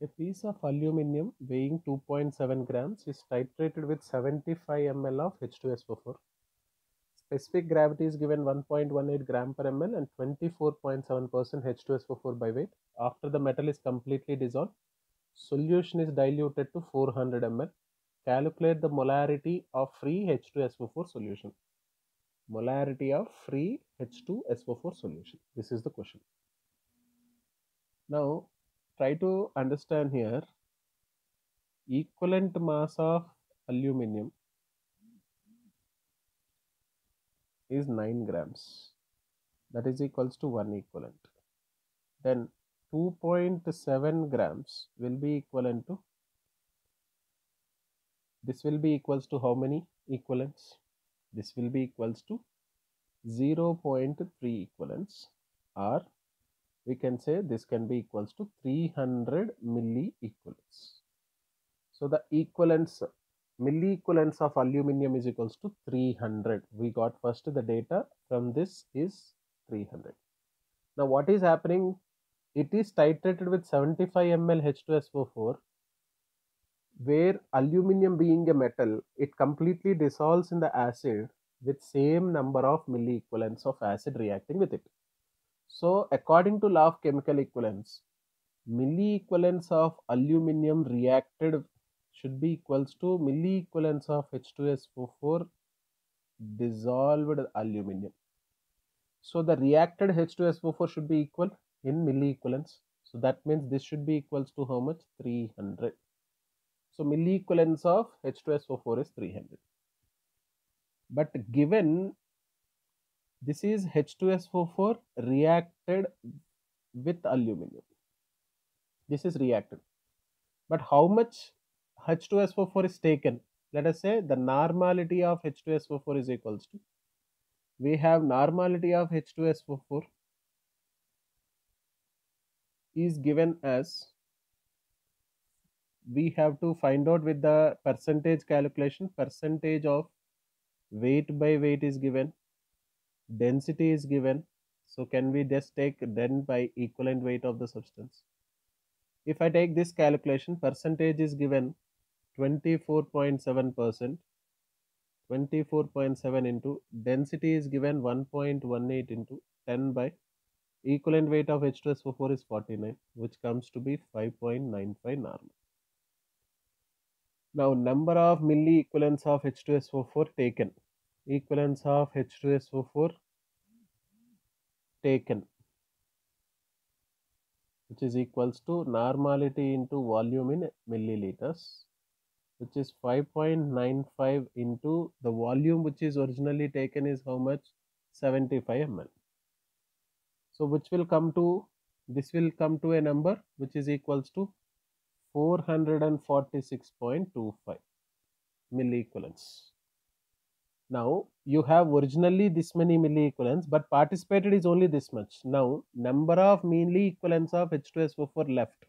A piece of aluminium weighing 2.7 grams is titrated with 75 ml of H2SO4. Specific gravity is given 1.18 gram per ml and 24.7% H2SO4 by weight. After the metal is completely dissolved, solution is diluted to 400 ml. Calculate the molarity of free H2SO4 solution. Molarity of free H2SO4 solution. This is the question. Now, try to understand here. Equivalent mass of aluminium is 9 grams. That is equals to 1 equivalent. Then 2.7 grams will be equivalent to, this will be equals to how many equivalents? This will be equals to 0.3 equivalents, or we can say this can be equals to 300 milli equivalents. So the equivalents, milli equivalents of aluminium is equals to 300. We got first the data from this is 300. Now what is happening? It is titrated with 75 ml H2SO4, where aluminium being a metal, it completely dissolves in the acid with same number of milli equivalents of acid reacting with it. So according to law of chemical equivalence, milli equivalents of aluminium reacted should be equals to milli equivalents of H2SO4 dissolved aluminium. So the reacted H2SO4 should be equal in milli equivalents. So that means this should be equals to how much? 300. So milli equivalents of H2SO4 is 300. But given this is H2SO4 reacted with aluminium. This is reacted. But how much H2SO4 is taken? Let us say the normality of H2SO4 is equals to, we have normality of H2SO4 is given as, we have to find out with the percentage calculation. Percentage of weight by weight is given, density is given. So can we just take den by equivalent weight of the substance? If I take this calculation, percentage is given 24.7%, 24.7 into density is given 1.18 into 10 by equivalent weight of H2SO4 is 49, which comes to be 5.95 normal. Now number of milli equivalents of H2SO4 taken. Equivalents of H2SO4 taken, which is equals to normality into volume in milliliters, which is 5.95 into the volume which is originally taken is how much? 75 ml. So which will come to, this will come to a number which is equals to 446.25 milli equivalents. Now you have originally this many milli equivalents, but participated is only this much. Now number of milli equivalents of H2SO4 left,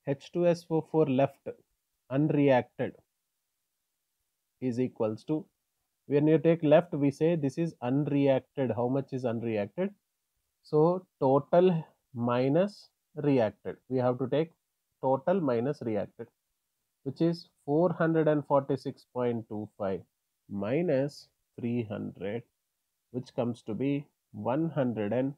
H2SO4 left unreacted is equals to, when you take left we say this is unreacted. How much is unreacted? So total minus reacted. We have to take total minus reacted, which is 446.25 minus 300, which comes to be 146.25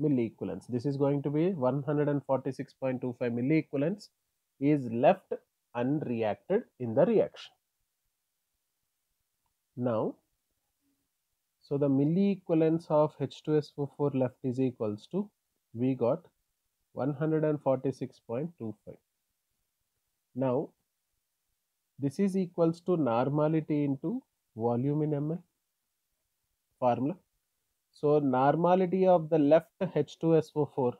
milli equivalents. This is going to be 146.25 milli equivalents is left unreacted in the reaction. Now, so the milli equivalents of H2SO4 left is equals to, we got 146.25. Now, this is equals to normality into volume in ml formula. So normality of the left H2SO4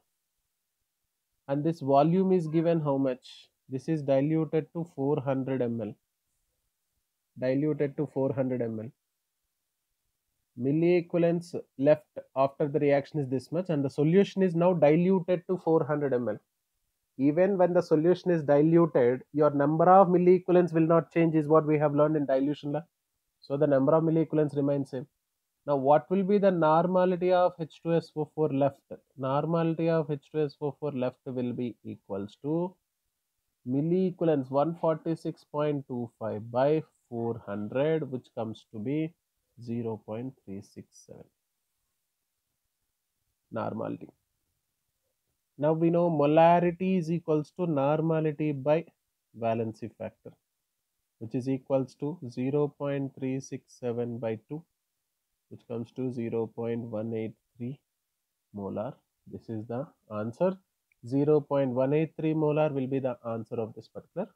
and this volume is given how much? This is diluted to 400 ml. Diluted to 400 ml. Milli equivalents left after the reaction is this much, and the solution is now diluted to 400 ml. Even when the solution is diluted, your number of milli equivalents will not change, is what we have learned in dilution law. So the number of milli equivalents remains same. Now, what will be the normality of H2SO4 left? Normality of H2SO4 left will be equals to milliequivalence 146.25 by 400, which comes to be 0.367 normality. Now we know molarity is equals to normality by valency factor, which is equals to 0.367 by 2, which comes to 0.183 molar. This is the answer. 0.183 molar will be the answer of this particular